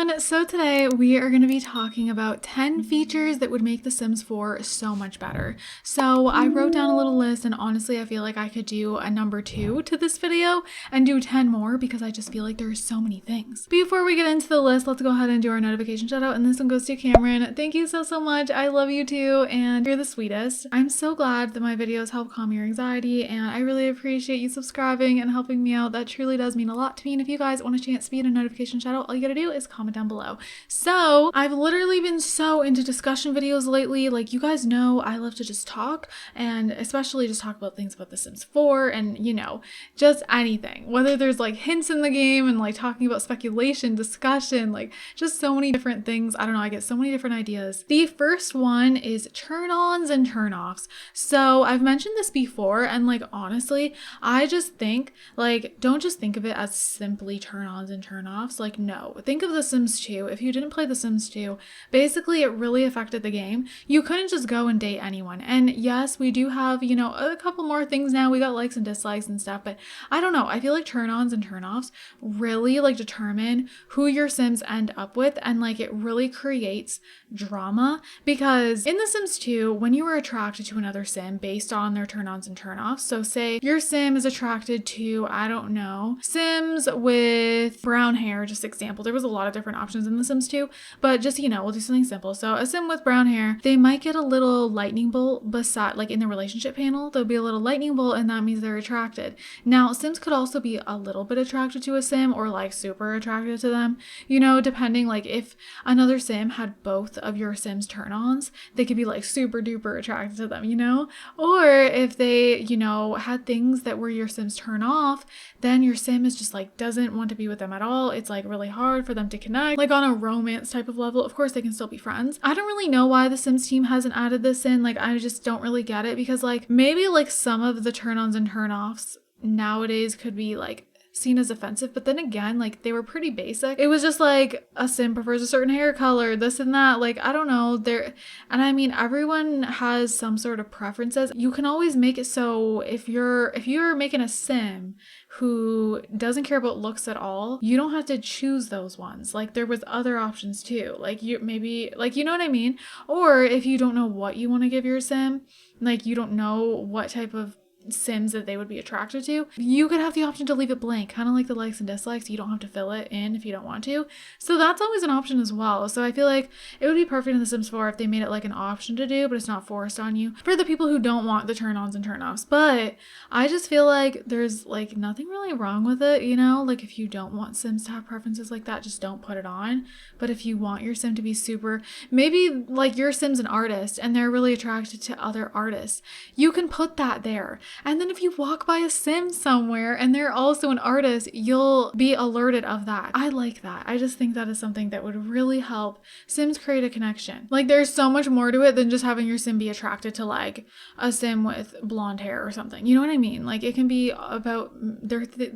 everyone! So today we are going to be talking about 10 features that would make The Sims 4 so much better. So I wrote down a little list and honestly I feel like I could do a number 2 to this video and do 10 more because I just feel like there are so many things. Before we get into the list, let's go ahead and do our notification shout out, and this one goes to Cameron. Thank you so much. I love you too and you're the sweetest. I'm so glad that my videos help calm your anxiety and I really appreciate you subscribing and helping me out. That truly does mean a lot to me, and if you guys want a chance to be in a notification shout out, all you gotta do is comment down below. So I've literally been so into discussion videos lately. Like, you guys know I love to just talk, and especially just talk about things about The Sims 4 and, you know, just anything. Whether there's like hints in the game and like talking about speculation, discussion, like just so many different things. I don't know, I get so many different ideas. The first one is turn-ons and turn-offs. So I've mentioned this before, and like honestly, I just think like, don't just think of it as simply turn-ons and turn-offs. Like, no, think of The Sims 2. If you didn't play The Sims 2, basically it really affected the game. You couldn't just go and date anyone. And yes, we do have, you know, a couple more things now. We got likes and dislikes and stuff, but I don't know. I feel like turn-ons and turn-offs really like determine who your Sims end up with, and like it really creates drama, because in The Sims 2, when you were attracted to another Sim based on their turn-ons and turn-offs, so say your Sim is attracted to, I don't know, Sims with brown hair, just example. There was a lot of different options in The Sims 2, but just, you know, we'll do something simple. So a Sim with brown hair, they might get a little lightning bolt beside, like in the relationship panel, there'll be a little lightning bolt, and that means they're attracted. Now, Sims could also be a little bit attracted to a Sim or like super attracted to them, you know, depending. Like if another Sim had both of your Sims turn-ons, they could be like super duper attracted to them, you know? Or if they, you know, had things that were your Sims turn off, then your Sim is just like doesn't want to be with them at all. It's like really hard for them to connect, like on a romance type of level. Of course, they can still be friends. I don't really know why the Sims team hasn't added this in. Like, I just don't really get it, because like maybe like some of the turn-ons and turn-offs nowadays could be like seen as offensive, but then again, like they were pretty basic. It was just like a Sim prefers a certain hair color, this and that. Like, I don't know, and I mean, everyone has some sort of preferences. You can always make it so if you're making a Sim who doesn't care about looks at all, you don't have to choose those ones. Like, there was other options too. Like, you maybe, like, you know what I mean? Or if you don't know what you want to give your Sim, like you don't know what type of Sims that they would be attracted to, you could have the option to leave it blank, kind of like the likes and dislikes. You don't have to fill it in if you don't want to. So that's always an option as well. So I feel like it would be perfect in The Sims 4 if they made it like an option to do, but it's not forced on you for the people who don't want the turn-ons and turn-offs. But I just feel like there's like nothing really wrong with it, you know? Like, if you don't want Sims to have preferences like that, just don't put it on. But if you want your Sim to be super, maybe like your Sim's an artist and they're really attracted to other artists, you can put that there. And then if you walk by a Sim somewhere and they're also an artist, you'll be alerted of that. I like that. I just think that is something that would really help Sims create a connection. Like, there's so much more to it than just having your Sim be attracted to like a Sim with blonde hair or something. You know what I mean? Like, it can be about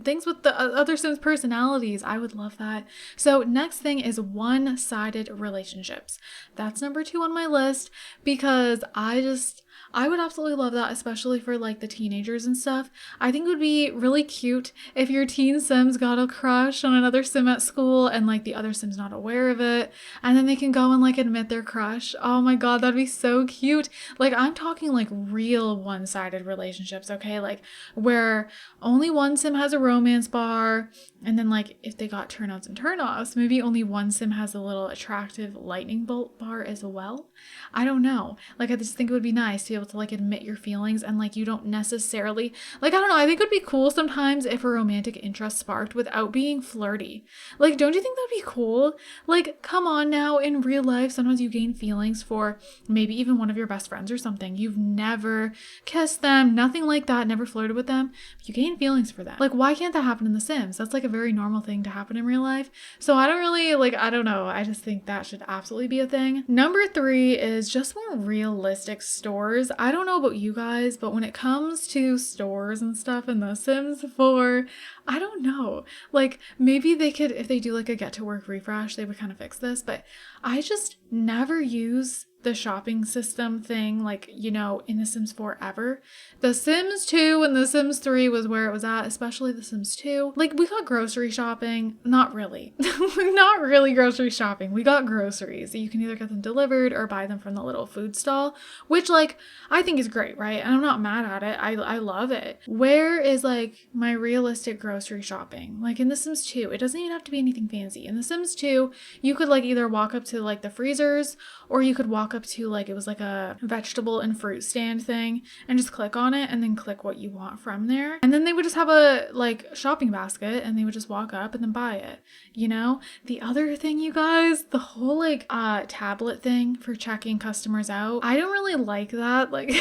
things with the other Sims' personalities. I would love that. So next thing is one-sided relationships. That's number 2 on my list, because I would absolutely love that, especially for like the teenagers and stuff. I think it would be really cute if your teen Sims got a crush on another Sim at school and like the other Sim's not aware of it, and then they can go and like admit their crush. Oh my god, that'd be so cute. Like, I'm talking like real one-sided relationships, okay? Like where only one Sim has a romance bar, and then like if they got turn-ons and turn-offs, maybe only one Sim has a little attractive lightning bolt bar as well. I don't know. Like, I just think it would be nice to be able to like admit your feelings, and like you don't necessarily, like, I don't know, I think it would be cool sometimes if a romantic interest sparked without being flirty. Like, don't you think that'd be cool? Like, come on now, in real life sometimes you gain feelings for maybe even one of your best friends or something. You've never kissed them, nothing like that, never flirted with them, but you gain feelings for them. Like, why can't that happen in The Sims? That's like a very normal thing to happen in real life. So I don't really, like, I don't know, I just think that should absolutely be a thing. Number 3 is just more realistic stores. I don't know about you guys, but when it comes to stores and stuff in The Sims 4, I don't know. Like, maybe they could, if they do like a get to work refresh, they would kind of fix this, but I just never use the shopping system thing, like, you know, in The Sims 4 ever. The Sims 2 and The Sims 3 was where it was at, especially The Sims 2. Like, we got grocery shopping. Not really. Not really grocery shopping. We got groceries. You can either get them delivered or buy them from the little food stall, which, like, I think is great, right? And I'm not mad at it. I love it. Where is, like, my realistic grocery shopping? Like, in The Sims 2, it doesn't even have to be anything fancy. In The Sims 2, you could, like, either walk up to, like, the freezers, or you could walk up to, like, it was like a vegetable and fruit stand thing, and just click on it and then click what you want from there. And then they would just have a, like, shopping basket, and they would just walk up and then buy it, you know? The other thing, you guys, the whole, like, tablet thing for checking customers out, I don't really like that. Like,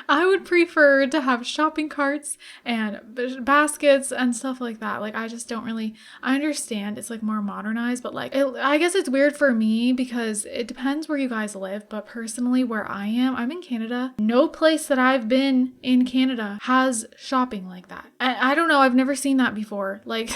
I would prefer to have shopping carts and baskets and stuff like that. Like, I just don't really, I understand it's like more modernized, but like, I guess it's weird for me because it depends where you guys live. But personally, where I am, I'm in Canada. No place that I've been in Canada has shopping like that. And I don't know, I've never seen that before. Like,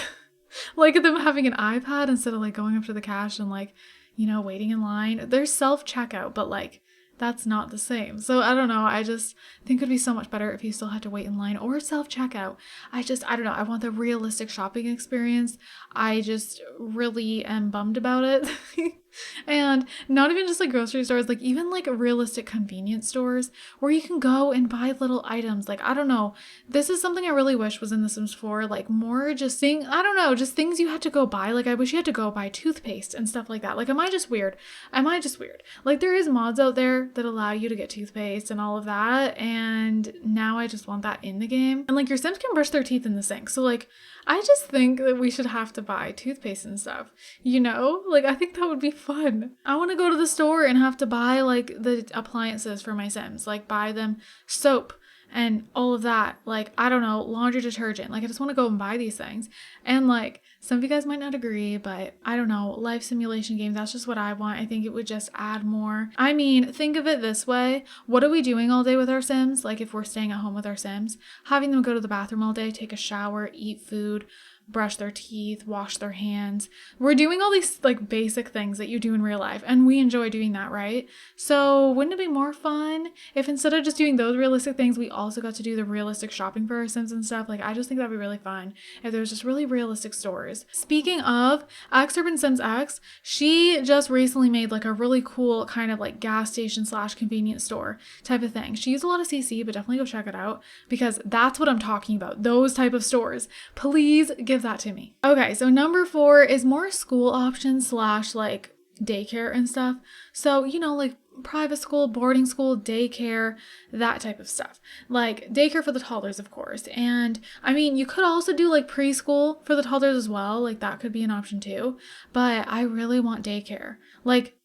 like them having an iPad instead of like going up to the cash and like, you know, waiting in line. There's self-checkout, but like, that's not the same. So I don't know. I just think it would be so much better if you still had to wait in line or self-checkout. I don't know. I want the realistic shopping experience. I just really am bummed about it. And not even just like grocery stores, like even like realistic convenience stores where you can go and buy little items. Like, I don't know. This is something I really wish was in The Sims 4. Like more just I don't know, just things you had to go buy. Like I wish you had to go buy toothpaste and stuff like that. Like, am I just weird? Like there is mods out there that allow you to get toothpaste and all of that. And now I just want that in the game. And like your Sims can brush their teeth in the sink. So like, I just think that we should have to buy toothpaste and stuff, you know? Like, I think that would be fun. I want to go to the store and have to buy, like, the appliances for my Sims. Like, buy them soap and all of that. Like, I don't know, laundry detergent. Like, I just want to go and buy these things. And, like, some of you guys might not agree, but I don't know, life simulation games, that's just what I want. I think it would just add more. I mean, think of it this way. What are we doing all day with our Sims? Like if we're staying at home with our Sims, having them go to the bathroom all day, take a shower, eat food, brush their teeth, wash their hands. We're doing all these like basic things that you do in real life, and we enjoy doing that, right? So wouldn't it be more fun if instead of just doing those realistic things, we also got to do the realistic shopping for our Sims and stuff? Like, I just think that'd be really fun if there was just really realistic stores. Speaking of, Urban Sims X, she just recently made like a really cool kind of like gas station / convenience store type of thing. She used a lot of CC, but definitely go check it out because that's what I'm talking about. Those type of stores. Please give that to me. Okay, so number 4 is more school options / like daycare and stuff. So, you know, like private school, boarding school, daycare, that type of stuff. Like daycare for the toddlers, of course. And I mean, you could also do like preschool for the toddlers as well. Like that could be an option too. But I really want daycare. Like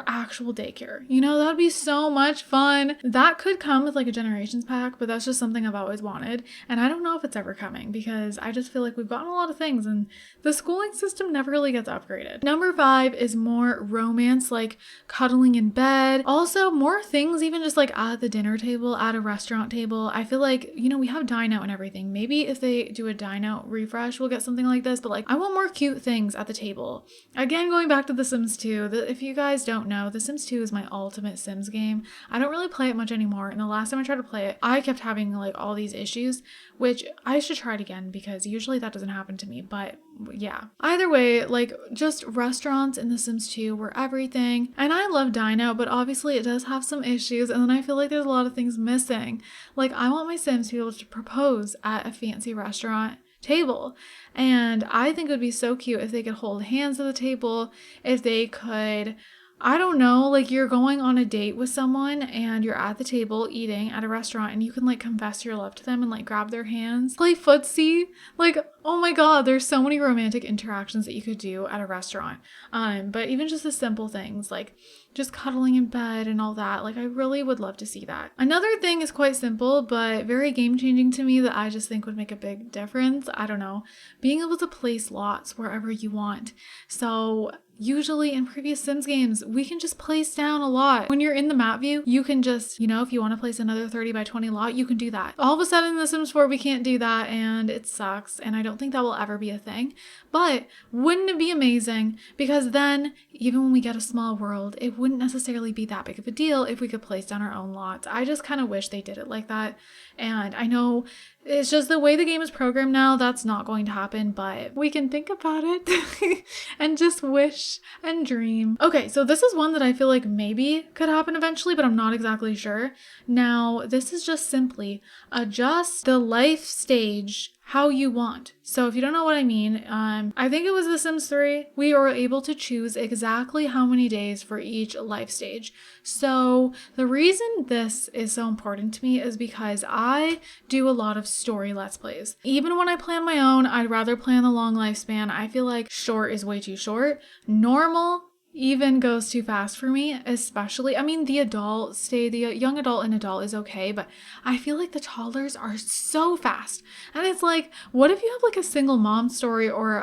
actual daycare. You know, that'd be so much fun. That could come with like a generations pack, but that's just something I've always wanted. And I don't know if it's ever coming because I just feel like we've gotten a lot of things and the schooling system never really gets upgraded. Number 5 is more romance, like cuddling in bed. Also more things even just like at the dinner table, at a restaurant table. I feel like, you know, we have dine out and everything. Maybe if they do a dine out refresh, we'll get something like this, but like I want more cute things at the table. Again, going back to The Sims 2, if you guys don't know, The Sims 2 is my ultimate Sims game. I don't really play it much anymore, and the last time I tried to play it, I kept having like all these issues, which I should try it again because usually that doesn't happen to me, but yeah. Either way, like just restaurants in The Sims 2 were everything, and I love dine out, but obviously it does have some issues, and then I feel like there's a lot of things missing. Like I want my Sims to be able to propose at a fancy restaurant table, and I think it would be so cute if they could hold hands at the table, if they could, I don't know, like you're going on a date with someone and you're at the table eating at a restaurant and you can like confess your love to them and like grab their hands, play footsie. Like, oh my God, there's so many romantic interactions that you could do at a restaurant. But even just the simple things like just cuddling in bed and all that. Like, I really would love to see that. Another thing is quite simple, but very game-changing to me that I just think would make a big difference. I don't know. Being able to place lots wherever you want. So usually in previous Sims games, we can just place down a lot. When you're in the map view, you can just, you know, if you want to place another 30 by 20 lot, you can do that. All of a sudden in The Sims 4, we can't do that, and it sucks, and I don't think that will ever be a thing. But wouldn't it be amazing? Because then, even when we get a small world, it wouldn't necessarily be that big of a deal if we could place down our own lots. I just kind of wish they did it like that. And I know it's just the way the game is programmed now, that's not going to happen, but we can think about it and just wish and dream. Okay, so this is one that I feel like maybe could happen eventually, but I'm not exactly sure. Now, this is just simply adjust the life stage how you want. So if you don't know what I mean, I think it was The Sims 3, we were able to choose exactly how many days for each life stage. So the reason this is so important to me is because I do a lot of story Let's Plays. Even when I plan my own, I'd rather plan the long lifespan. I feel like short is way too short. Normal even goes too fast for me, especially, I mean, the young adult and adult is okay, but I feel like the toddlers are so fast. And it's like, what if you have like a single mom story or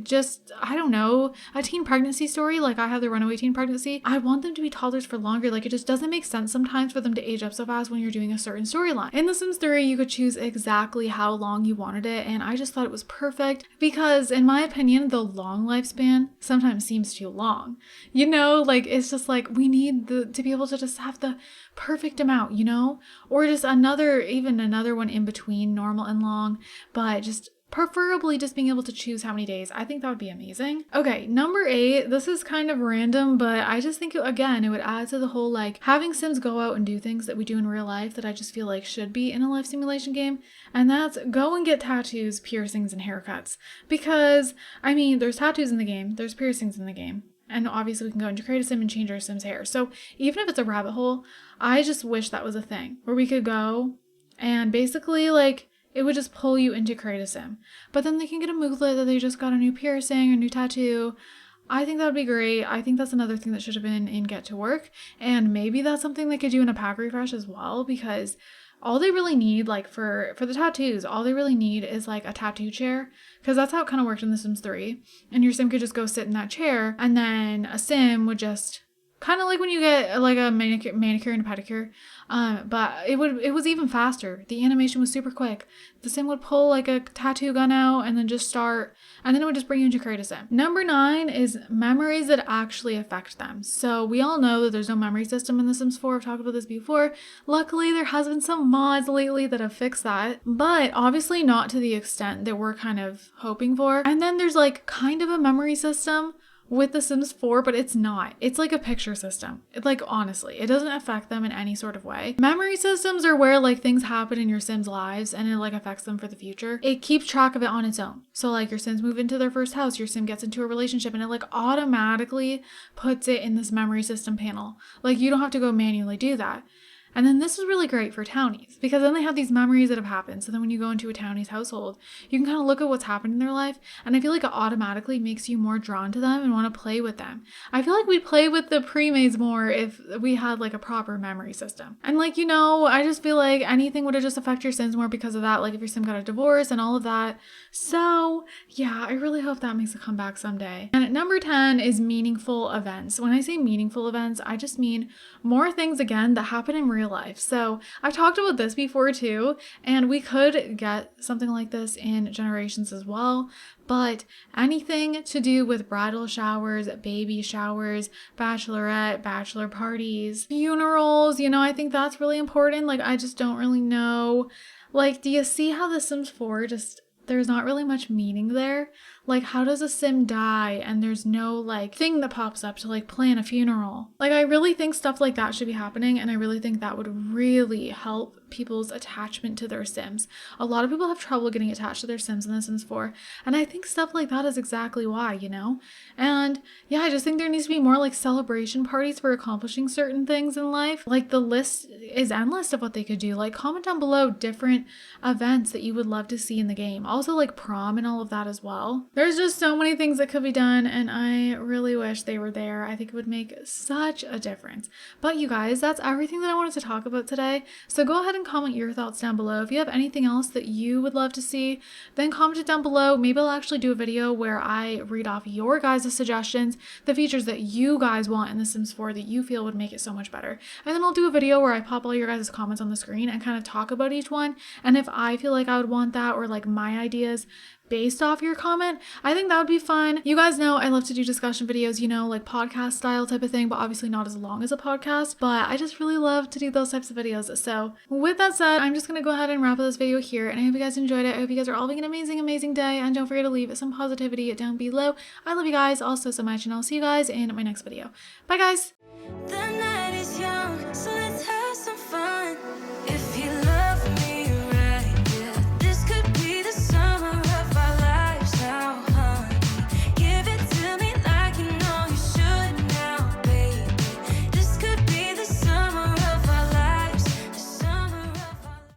just, I don't know, a teen pregnancy story? Like I have the runaway teen pregnancy. I want them to be toddlers for longer. Like it just doesn't make sense sometimes for them to age up so fast when you're doing a certain storyline. In The Sims 3, you could choose exactly how long you wanted it, and I just thought it was perfect because in my opinion, the long lifespan sometimes seems too long. You know, like it's just like we need to be able to just have the perfect amount, you know, or just another one in between normal and long, but just preferably just being able to choose how many days. I think that would be amazing. Okay, number 8, this is kind of random, but I just think, again, it would add to the whole like having Sims go out and do things that we do in real life that I just feel like should be in a life simulation game. And that's go and get tattoos, piercings, and haircuts. Because, I mean, there's tattoos in the game, there's piercings in the game. And obviously we can go into Create a Sim and change our Sim's hair. So even if it's a rabbit hole, I just wish that was a thing where we could go and basically like it would just pull you into Create a Sim. But then they can get a moodlet that they just got a new piercing or new tattoo. I think that would be great. I think that's another thing that should have been in Get to Work. And maybe that's something they could do in a pack refresh as well, because all they really need, like for the tattoos, all they really need is like a tattoo chair, because that's how it kind of worked in The Sims 3. And your Sim could just go sit in that chair, and then a Sim would just kind of like when you get like a manicure and a pedicure, but it was even faster. The animation was super quick. The Sim would pull like a tattoo gun out and then just start, and then it would just bring you into Create a Sim. Number 9 is memories that actually affect them. So we all know that there's no memory system in The Sims 4. I've talked about this before. Luckily, there has been some mods lately that have fixed that, but obviously not to the extent that we're kind of hoping for. And then there's like kind of a memory system with The Sims 4, but it's not. It's like a picture system. Like, honestly, it doesn't affect them in any sort of way. Memory systems are where like things happen in your Sims' lives and it like affects them for the future. It keeps track of it on its own. So like your Sims move into their first house, your Sim gets into a relationship, and it like automatically puts it in this memory system panel. Like you don't have to go manually do that. And then this is really great for townies, because then they have these memories that have happened. So then when you go into a townie's household, you can kind of look at what's happened in their life. And I feel like it automatically makes you more drawn to them and want to play with them. I feel like we'd play with the pre-mades more if we had like a proper memory system. And like, you know, I just feel like anything would have just affect your Sims more because of that. Like if your Sim got a divorce and all of that. So yeah, I really hope that makes a comeback someday. And at number 10 is meaningful events. When I say meaningful events, I just mean more things again that happen in real life. So I've talked about this before too, and we could get something like this in Generations as well, but anything to do with bridal showers, baby showers, bachelorette, bachelor parties, funerals, you know, I think that's really important. Like, I just don't really know. Like, do you see how The Sims 4 just, there's not really much meaning there? Like, how does a Sim die and there's no like thing that pops up to like plan a funeral? Like, I really think stuff like that should be happening, and I really think that would really help people's attachment to their Sims. A lot of people have trouble getting attached to their Sims in The Sims 4, and I think stuff like that is exactly why, you know? And yeah, I just think there needs to be more like celebration parties for accomplishing certain things in life. Like the list is endless of what they could do. Like comment down below different events that you would love to see in the game. Also like prom and all of that as well. There's just so many things that could be done, and I really wish they were there. I think it would make such a difference. But you guys, that's everything that I wanted to talk about today. So go ahead and comment your thoughts down below. If you have anything else that you would love to see, then comment it down below. Maybe I'll actually do a video where I read off your guys' suggestions, the features that you guys want in The Sims 4 that you feel would make it so much better. And then I'll do a video where I pop all your guys' comments on the screen and kind of talk about each one. And if I feel like I would want that, or like my ideas based off your comment, I think that would be fun. You guys know I love to do discussion videos, you know, like podcast style type of thing, but obviously not as long as a podcast, but I just really love to do those types of videos. So with that said, I'm just gonna go ahead and wrap up this video here, and I hope you guys enjoyed it. I hope you guys are all having an amazing day, and don't forget to leave some positivity down below. I love you guys all so much, and I'll see you guys in my next video. Bye guys! The night is young, so let's